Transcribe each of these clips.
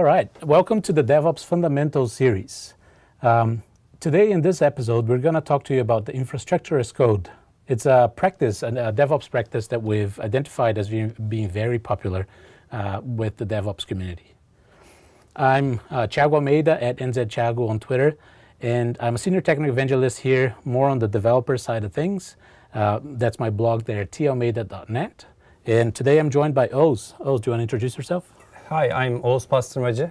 right, welcome to the DevOps Fundamentals series. Today in this episode, we're going to talk to you about the infrastructure as code. It's a practice, a DevOps practice that we've identified as being very popular with the DevOps community. I'm Thiago Almeida at NZThiago on Twitter, and I'm a senior technical evangelist here, more on the developer side of things. That's my blog there, talmeida.net. And today I'm joined by Oz. Oz, do you want to introduce yourself? Hi, I'm Oz Pastırmacı.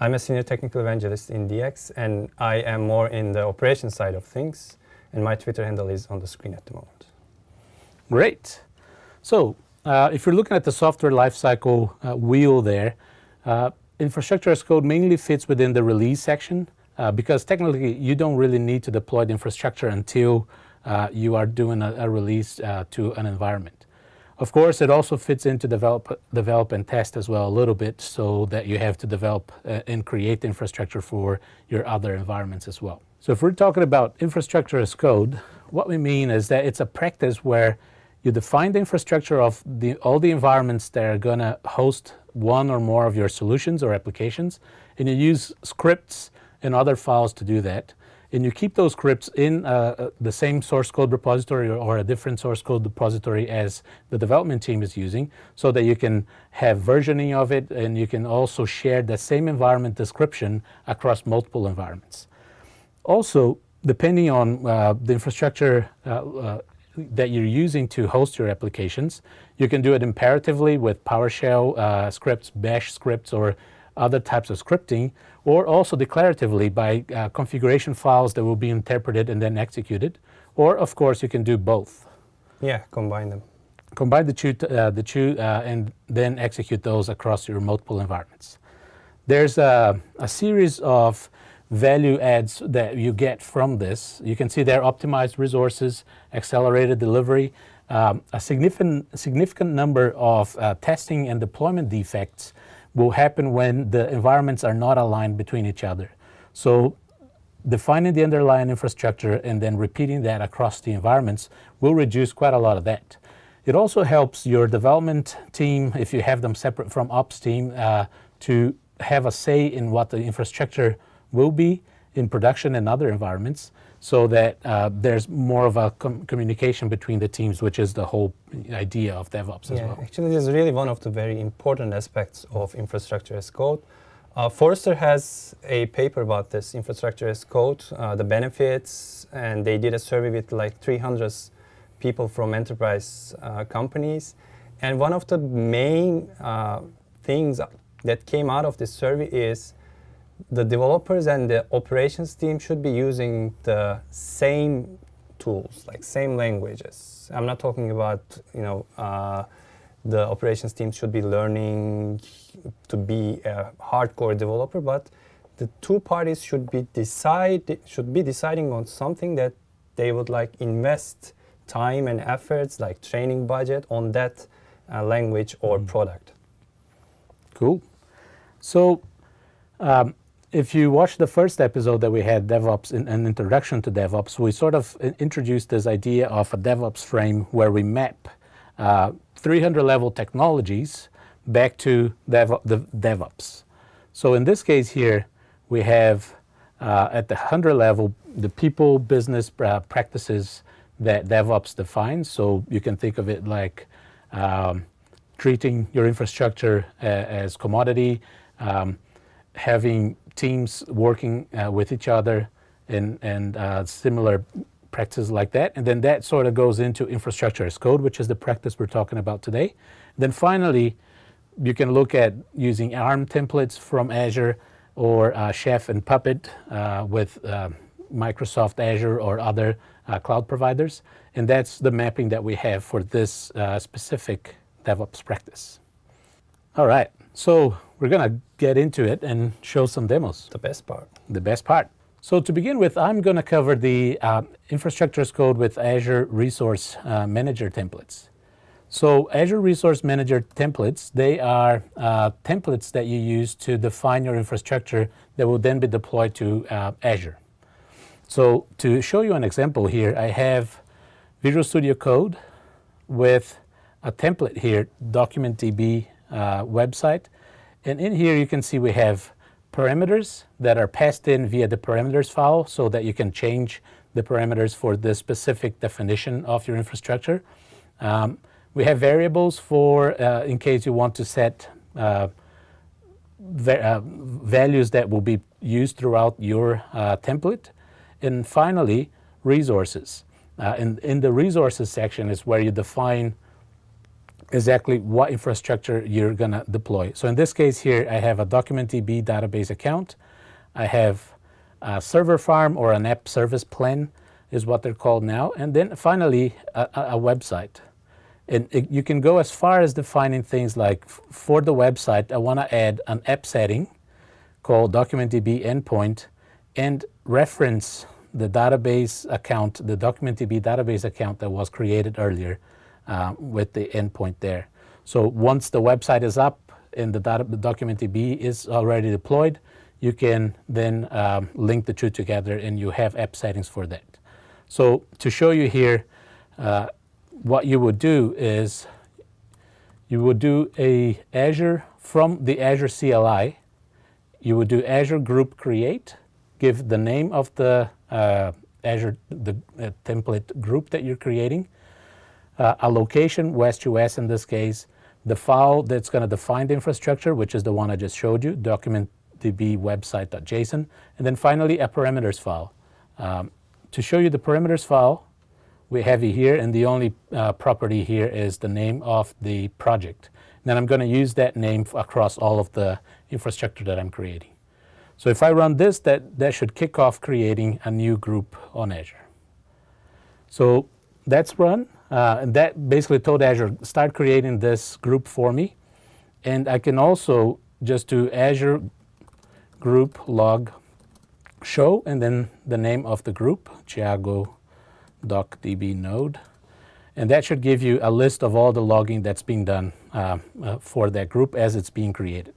I'm a senior technical evangelist in DX, and I am more in the operations side of things. And my Twitter handle is on the screen at the moment. Great. So, if you're looking at the software lifecycle wheel there, infrastructure as code mainly fits within the release section because technically you don't really need to deploy the infrastructure until you are doing a release to an environment. Of course, it also fits into develop and test as well a little bit, so that you have to develop and create the infrastructure for your other environments as well. So if we're talking about infrastructure as code, what we mean is that it's a practice where you define the infrastructure of all the environments that are going to host one or more of your solutions or applications, and you use scripts and other files to do that. And you keep those scripts in the same source code repository or a different source code repository as the development team is using, so that you can have versioning of it, and you can also share the same environment description across multiple environments. Also, depending on the infrastructure that you're using to host your applications, you can do it imperatively with PowerShell scripts, Bash scripts, or other types of scripting, or also declaratively by configuration files that will be interpreted and then executed. Or, of course, you can do both. Yeah, combine them. Combine the two and then execute those across your multiple environments. There's a series of value adds that you get from this. You can see there optimized resources, accelerated delivery, a significant number of testing and deployment defects will happen when the environments are not aligned between each other. So defining the underlying infrastructure and then repeating that across the environments will reduce quite a lot of that. It also helps your development team, if you have them separate from ops team, to have a say in what the infrastructure will be in production and other environments, so that there's more of a communication between the teams, which is the whole idea of DevOps as well. Actually, this is really one of the very important aspects of infrastructure as code. Forrester has a paper about this, infrastructure as code, the benefits, and they did a survey with like 300 people from enterprise companies. And one of the main things that came out of this survey is the developers and the operations team should be using the same tools, like same languages. I'm not talking about, the operations team should be learning to be a hardcore developer, but the two parties should be deciding on something that they would like invest time and efforts, like training budget, on that language or product. Cool. So, if you watch the first episode that we had, DevOps, an introduction to DevOps, we sort of introduced this idea of a DevOps frame where we map 300-level technologies back to the DevOps. So in this case here, we have at the 100 level, the people, business practices that DevOps defines. So you can think of it like treating your infrastructure as commodity, having teams working with each other and similar practices like that. And then that sort of goes into infrastructure as code, which is the practice we're talking about today. Then finally, you can look at using ARM templates from Azure or Chef and Puppet with Microsoft Azure or other cloud providers. And that's the mapping that we have for this specific DevOps practice. All right, so we're going to get into it and show some demos. The best part. The best part. So to begin with, I'm going to cover the infrastructure as code with Azure Resource Manager templates. So Azure Resource Manager templates, they are templates that you use to define your infrastructure that will then be deployed to Azure. So to show you an example here, I have Visual Studio Code with a template here, DocumentDB website, And in here you can see we have parameters that are passed in via the parameters file so that you can change the parameters for this specific definition of your infrastructure. We have variables for in case you want to set values that will be used throughout your template. And finally, resources. In the resources section is where you define exactly what infrastructure you're going to deploy. So in this case here, I have a DocumentDB database account. I have a server farm, or an app service plan is what they're called now. And then finally, a website. And you can go as far as defining things like, for the website, I want to add an app setting called DocumentDB endpoint and reference the database account, the DocumentDB database account that was created earlier with the endpoint there. So once the website is up and the DocumentDB is already deployed, you can then link the two together and you have app settings for that. So to show you here, what you would do is you would do a Azure, from the Azure CLI, you would do Azure group create, give the name of the Azure template group that you're creating, a location, West US in this case, the file that's going to define the infrastructure, which is the one I just showed you, DocumentDB website.json, and then finally a parameters file. To show you the parameters file, we have it here, and the only property here is the name of the project. Then I'm going to use that name across all of the infrastructure that I'm creating. So if I run this, that should kick off creating a new group on Azure. So that's run, and that basically told Azure, start creating this group for me. And I can also just do Azure group log show, and then the name of the group, Thiago DocDB node. And that should give you a list of all the logging that's being done for that group as it's being created.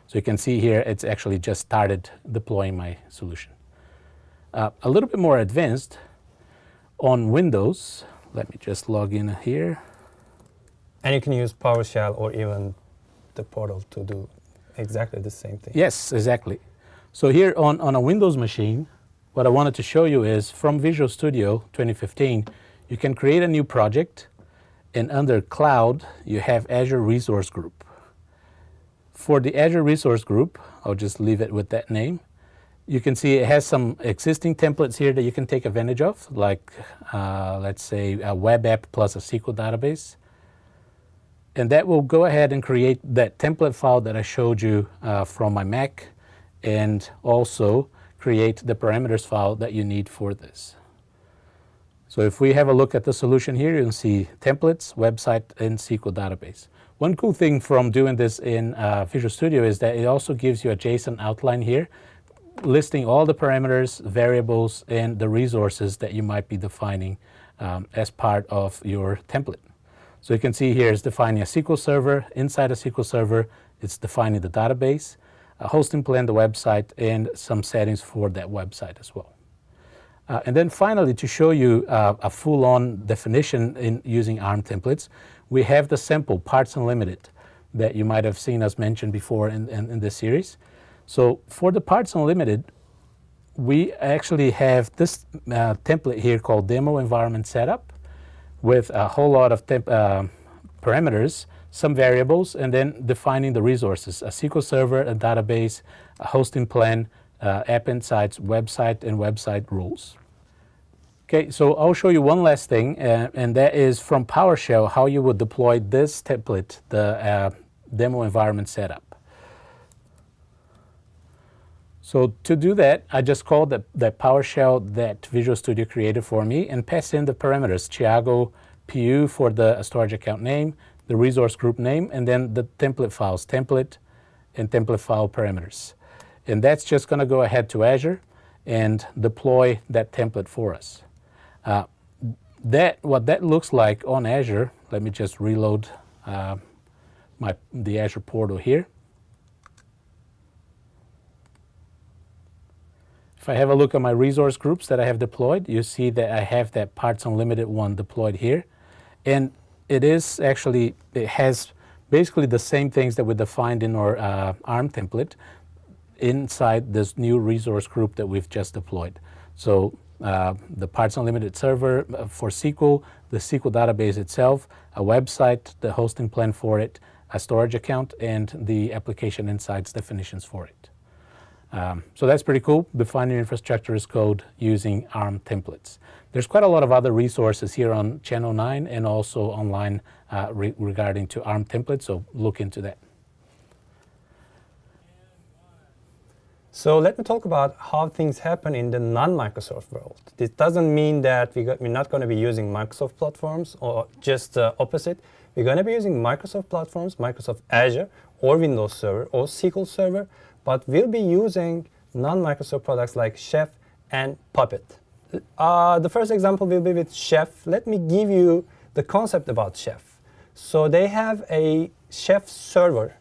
So you can see here, it's actually just started deploying my solution. A little bit more advanced on Windows. Let me just log in here. And you can use PowerShell or even the portal to do exactly the same thing. Yes, exactly. So here on a Windows machine, what I wanted to show you is from Visual Studio 2015, you can create a new project, and under Cloud, you have Azure Resource Group. For the Azure Resource Group, I'll just leave it with that name. You can see it has some existing templates here that you can take advantage of, like let's say a web app plus a SQL database. And that will go ahead and create that template file that I showed you from my Mac, and also create the parameters file that you need for this. So if we have a look at the solution here, you can see templates, website, and SQL database. One cool thing from doing this in Visual Studio is that it also gives you a JSON outline here, listing all the parameters, variables, and the resources that you might be defining as part of your template. So you can see here it's defining a SQL server. Inside a SQL server, it's defining the database, a hosting plan, the website, and some settings for that website as well. And then finally, to show you a full-on definition in using ARM templates, we have the sample Parts Unlimited that you might have seen us mention before in this series. So for the Parts Unlimited, we actually have this template here called Demo Environment Setup with a whole lot of parameters, some variables, and then defining the resources, a SQL server, a database, a hosting plan, app insights, website, and website rules. Okay, so I'll show you one last thing, and that is from PowerShell, how you would deploy this template, the demo environment setup. So to do that, I just called the PowerShell that Visual Studio created for me and pass in the parameters, Thiago PU for the storage account name, the resource group name, and then the template files, template and template file parameters. And that's just going to go ahead to Azure and deploy that template for us. What that looks like on Azure, let me just reload the Azure portal here. If I have a look at my resource groups that I have deployed, you see that I have that Parts Unlimited one deployed here. And it is actually, it has basically the same things that we defined in our ARM template inside this new resource group that we've just deployed. So the Parts Unlimited server for SQL, the SQL database itself, a website, the hosting plan for it, a storage account, and the application insights definitions for it. So that's pretty cool, defining infrastructure as code using ARM templates. There's quite a lot of other resources here on Channel 9 and also online regarding to ARM templates, so look into that. So let me talk about how things happen in the non-Microsoft world. This doesn't mean that we're not going to be using Microsoft platforms or just the opposite. We're going to be using Microsoft platforms, Microsoft Azure or Windows Server or SQL Server, but we'll be using non-Microsoft products like Chef and Puppet. The first example will be with Chef. Let me give you the concept about Chef. So they have a Chef server,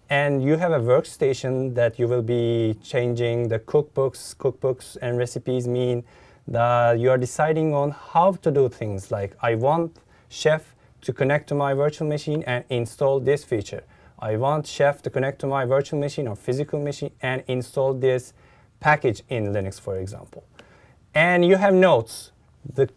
and you have a workstation that you will be changing the cookbooks. Cookbooks and recipes mean that you are deciding on how to do things like, I want Chef to connect to my virtual machine and install this feature. I want Chef to connect to my virtual machine or physical machine and install this package in Linux, for example. And you have nodes. The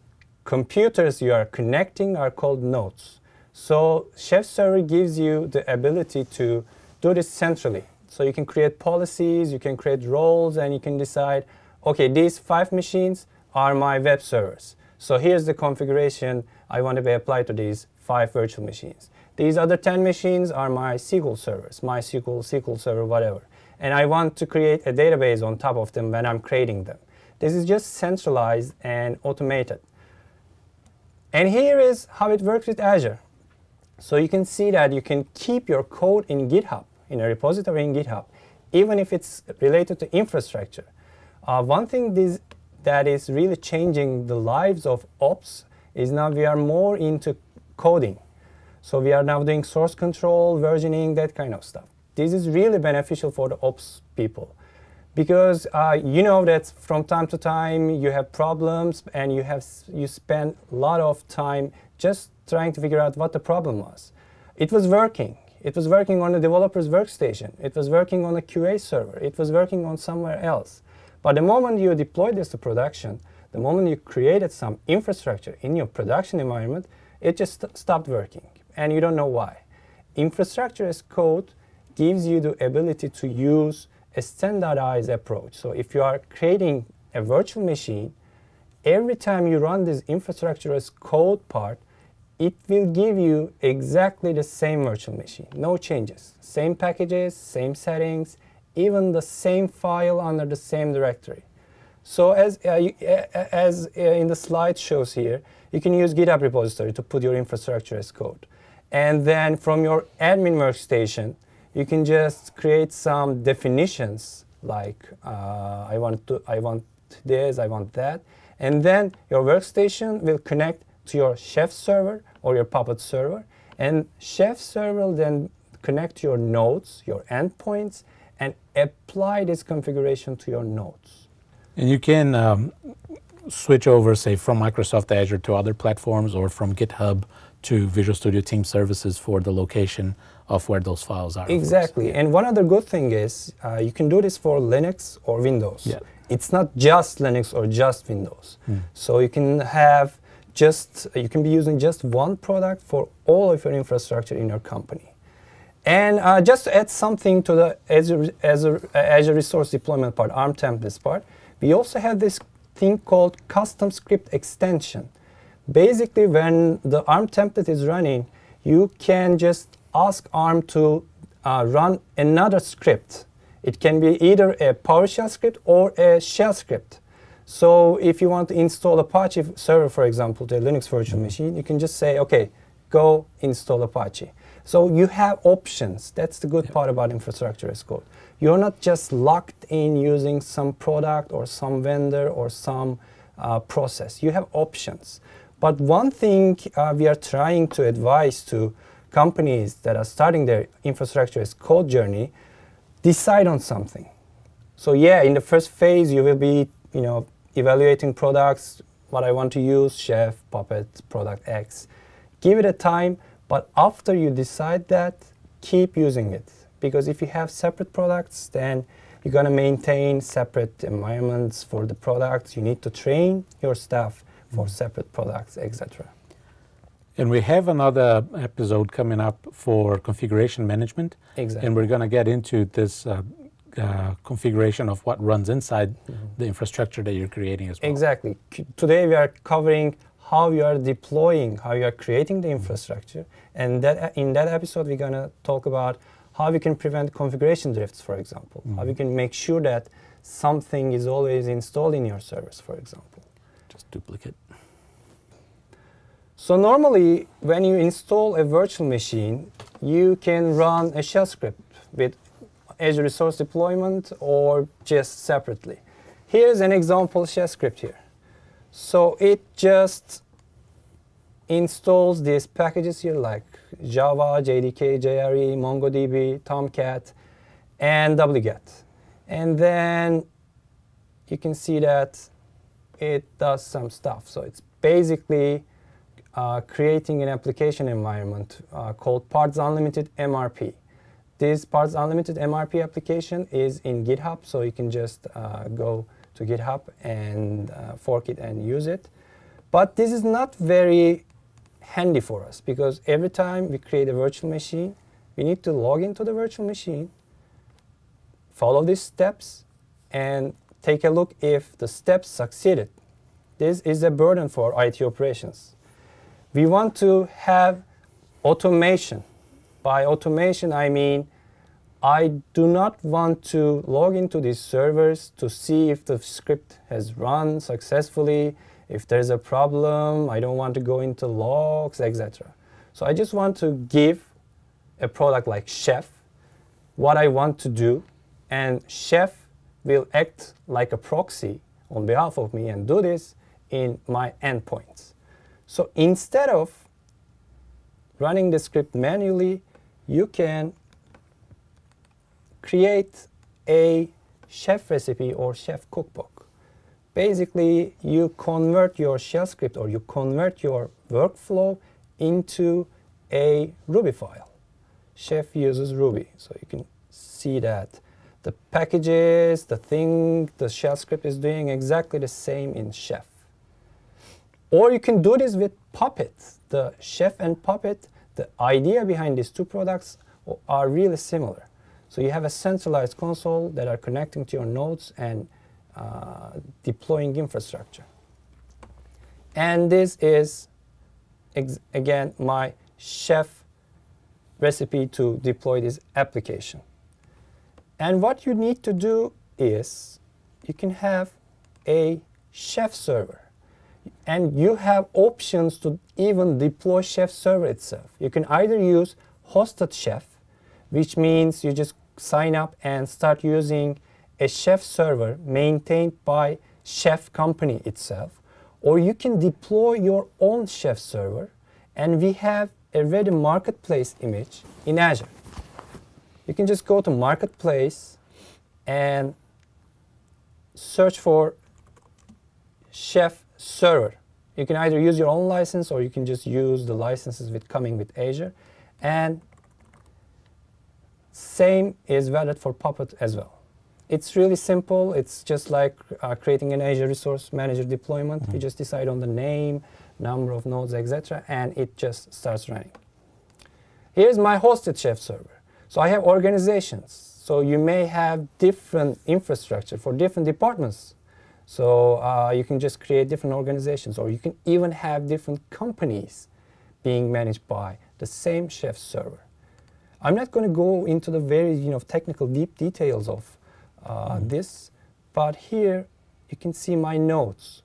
computers you are connecting are called nodes. So Chef server gives you the ability to do this centrally. So you can create policies, you can create roles, and you can decide, okay, these 5 machines are my web servers. So here's the configuration I want to be applied to these 5 virtual machines. These other 10 machines are my SQL servers, MySQL, SQL Server, whatever. And I want to create a database on top of them when I'm creating them. This is just centralized and automated. And here is how it works with Azure. So you can see that you can keep your code in GitHub, in a repository in GitHub, even if it's related to infrastructure. One thing that is really changing the lives of ops is now we are more into coding. So we are now doing source control, versioning, that kind of stuff. This is really beneficial for the ops people because you know that from time to time you have problems and you spend a lot of time just trying to figure out what the problem was. It was working. It was working on the developer's workstation. It was working on a QA server. It was working on somewhere else. But the moment you deployed this to production, the moment you created some infrastructure in your production environment, it just stopped working. And you don't know why. Infrastructure as code gives you the ability to use a standardized approach. So if you are creating a virtual machine, every time you run this infrastructure as code part, it will give you exactly the same virtual machine, no changes. Same packages, same settings, even the same file under the same directory. So as in the slide shows here, you can use GitHub repository to put your infrastructure as code. And then from your admin workstation, you can just create some definitions like I want this, I want that. And then your workstation will connect to your Chef server or your Puppet server. And Chef server will then connect to your nodes, your endpoints, and apply this configuration to your nodes. And you can switch over, say, from Microsoft Azure to other platforms or from GitHub to Visual Studio Team Services for the location of where those files are. Exactly. And one other good thing is you can do this for Linux or Windows. Yeah. It's not just Linux or just Windows. So you can have you can be using just one product for all of your infrastructure in your company. And just to add something to the Azure Resource Deployment part, ARM templates part, we also have this thing called custom script extension. Basically, when the ARM template is running, you can just ask ARM to run another script. It can be either a PowerShell script or a shell script. So if you want to install Apache server, for example, to a Linux virtual machine, you can just say, okay, go install Apache. So you have options. That's the good part about infrastructure as code. You're not just locked in using some product or some vendor or some process. You have options. But one thing we are trying to advise to companies that are starting their infrastructure as code journey, decide on something. So yeah, in the first phase, you will be, evaluating products, what I want to use, Chef, Puppet, product X. Give it a time, but after you decide that, keep using it. Because if you have separate products, then you're going to maintain separate environments for the products. You need to train your staff for separate products, etc. And we have another episode coming up for configuration management. Exactly. And we're going to get into this configuration of what runs inside the infrastructure that you're creating as well. Exactly. Today we are covering how you are deploying, how you are creating the infrastructure. And that in that episode, we're going to talk about how we can prevent configuration drifts, for example. How we can make sure that something is always installed in your servers, for example. Just duplicate. So normally, when you install a virtual machine, you can run a shell script with Azure Resource Deployment or just separately. Here's an example shell script here. So it just installs these packages here like Java, JDK, JRE, MongoDB, Tomcat, and wget. And then you can see that it does some stuff. So it's basically creating an application environment called Parts Unlimited MRP. This Parts Unlimited MRP application is in GitHub, so you can just go to GitHub and fork it and use it. But this is not very handy for us because every time we create a virtual machine, we need to log into the virtual machine, follow these steps, and take a look if the steps succeeded. This is a burden for IT operations. We want to have automation. By automation, I mean I do not want to log into these servers to see if the script has run successfully, if there's a problem. I don't want to go into logs, etc. So I just want to give a product like Chef what I want to do, and Chef will act like a proxy on behalf of me and do this in my endpoints. So instead of running the script manually, you can create a chef recipe or chef cookbook. Basically, you convert your shell script or you convert your workflow into a Ruby file. Chef uses Ruby, so you can see that the packages, the shell script is doing exactly the same in Chef. Or you can do this with Puppet. The Chef and Puppet, the idea behind these two products are really similar. So you have a centralized console that are connecting to your nodes and deploying infrastructure. And this is, again, my Chef recipe to deploy this application. And what you need to do is you can have a Chef server. And you have options to even deploy Chef server itself. You can either use hosted Chef, which means you just sign up and start using a Chef server maintained by Chef company itself, or you can deploy your own Chef server, and we have a ready marketplace image in Azure. You can just go to marketplace and search for Chef server. You can either use your own license or you can just use the licenses coming with Azure. And same is valid for Puppet as well. It's really simple. It's just like creating an Azure Resource Manager deployment. You just decide on the name, number of nodes, etc., and it just starts running. Here's my hosted Chef server. So I have organizations. So you may have different infrastructure for different departments. So you can just create different organizations, or you can even have different companies being managed by the same Chef server. I'm not going to go into the very technical deep details of this, but here you can see my nodes.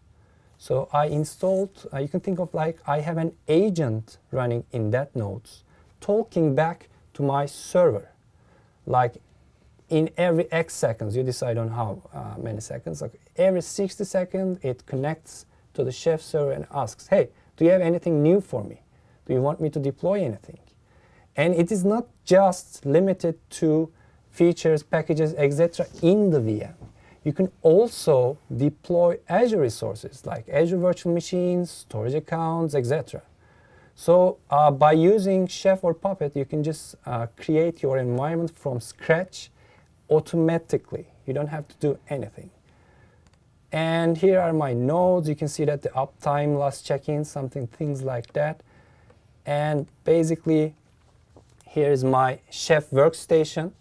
So I installed, you can think of like I have an agent running in that nodes, talking back to my server. Like in every X seconds, you decide on how many seconds, like every 60 seconds, it connects to the Chef server and asks, hey, do you have anything new for me? Do you want me to deploy anything? And it is not just limited to features, packages, etc. in the VM. You can also deploy Azure resources like Azure Virtual Machines, storage accounts, etc. So by using Chef or Puppet, you can just create your environment from scratch automatically. You don't have to do anything. And here are my nodes. You can see that the uptime, last check-in, things like that. And basically, here is my Chef workstation.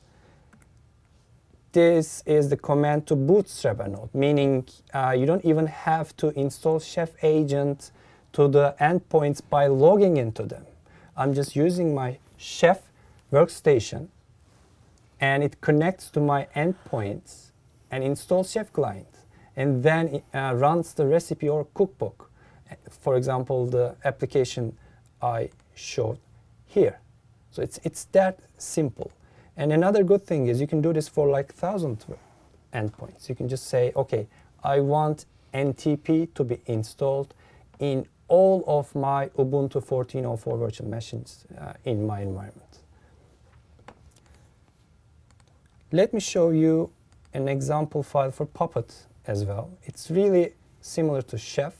This is the command to bootstrap a node, meaning you don't even have to install Chef agent to the endpoints by logging into them. I'm just using my Chef workstation, and it connects to my endpoints and installs Chef client, and then it runs the recipe or cookbook. For example, the application I showed here. So it's that simple. And another good thing is you can do this for like 1,000 endpoints. You can just say, okay, I want NTP to be installed in all of my Ubuntu 14.04 virtual machines in my environment. Let me show you an example file for Puppet as well. It's really similar to Chef.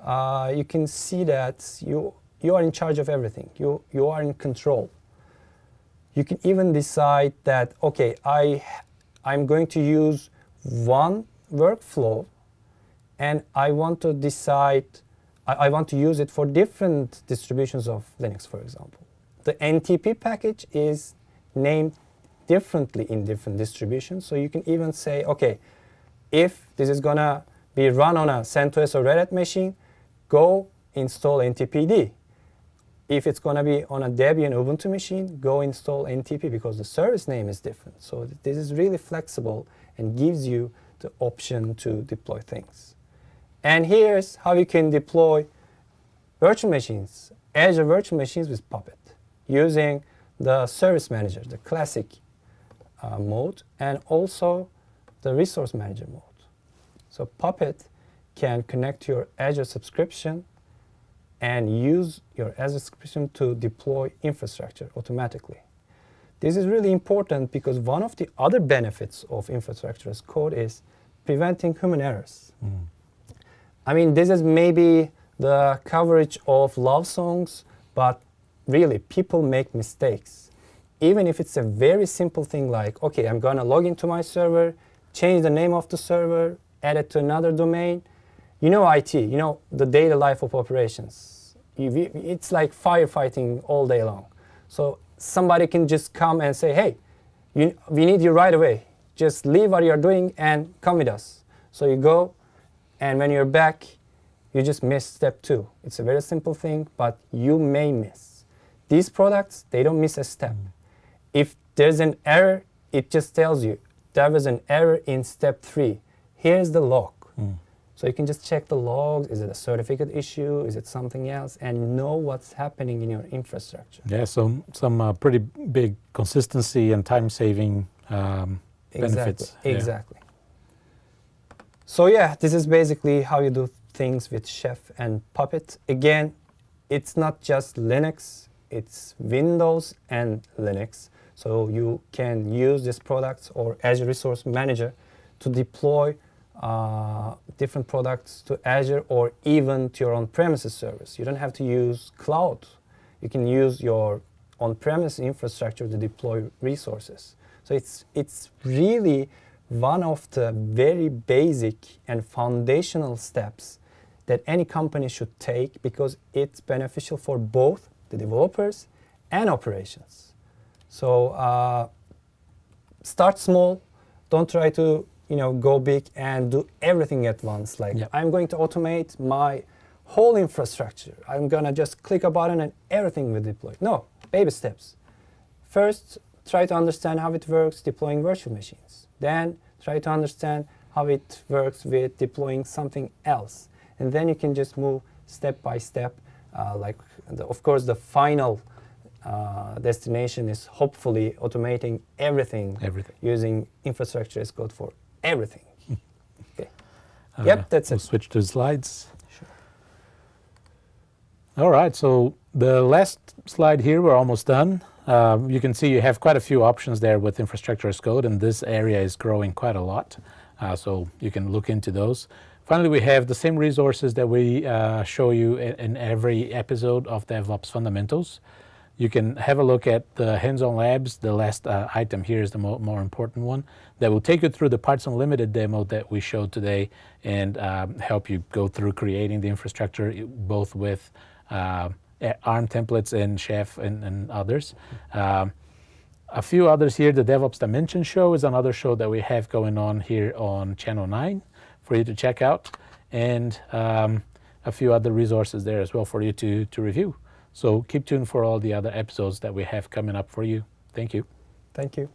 You can see that you are in charge of everything. You are in control. You can even decide that, okay, I'm going to use one workflow, and I want to decide, I want to use it for different distributions of Linux, for example. The NTP package is named differently in different distributions, so you can even say, okay, if this is gonna be run on a CentOS or Red Hat machine, go install NTPD. If it's going to be on a Debian Ubuntu machine, go install NTP because the service name is different. So this is really flexible and gives you the option to deploy things. And here's how you can deploy virtual machines, Azure virtual machines with Puppet, using the service manager, the classic mode, and also the resource manager mode. So Puppet can connect to your Azure subscription and use your Azure subscription to deploy infrastructure automatically. This is really important because one of the other benefits of infrastructure as code is preventing human errors. I mean, this is maybe the coverage of love songs, but really, people make mistakes. Even if it's a very simple thing like, okay, I'm gonna log into my server, change the name of the server, add it to another domain. You know IT, you know the daily life of operations. It's like firefighting all day long. So somebody can just come and say, hey, we need you right away. Just leave what you're doing and come with us. So you go, and when you're back, you just miss step 2. It's a very simple thing, but you may miss. These products, they don't miss a step. If there's an error, it just tells you, there was an error in step 3. Here's the log. So you can just check the logs. Is it a certificate issue? Is it something else? And know what's happening in your infrastructure. Yeah, so some pretty big consistency and time-saving benefits. Exactly. So yeah, this is basically how you do things with Chef and Puppet. Again, it's not just Linux. It's Windows and Linux. So you can use these products or Azure Resource Manager to deploy different products to Azure or even to your on-premises service. You don't have to use cloud. You can use your on-premise infrastructure to deploy resources. So it's really one of the very basic and foundational steps that any company should take because it's beneficial for both the developers and operations. So start small. Don't try to go big and do everything at once. Like, I'm going to automate my whole infrastructure. I'm going to just click a button and everything will deploy. No, baby steps. First, try to understand how it works deploying virtual machines. Then, try to understand how it works with deploying something else. And then you can just move step by step. Of course, the final destination is hopefully automating everything. Using infrastructure as code for everything. Okay. Yep, that's it. We'll switch to slides. Sure. All right, so the last slide here, we're almost done. You can see you have quite a few options there with infrastructure as code, and this area is growing quite a lot. So you can look into those. Finally, we have the same resources that we show you in every episode of DevOps Fundamentals. You can have a look at the hands-on labs. The last item here is the more important one that will take you through the Parts Unlimited demo that we showed today and help you go through creating the infrastructure, both with ARM templates and Chef and others. A few others here. The DevOps Dimension show is another show that we have going on here on Channel 9 for you to check out, and a few other resources there as well for you to review. So keep tuned for all the other episodes that we have coming up for you. Thank you. Thank you.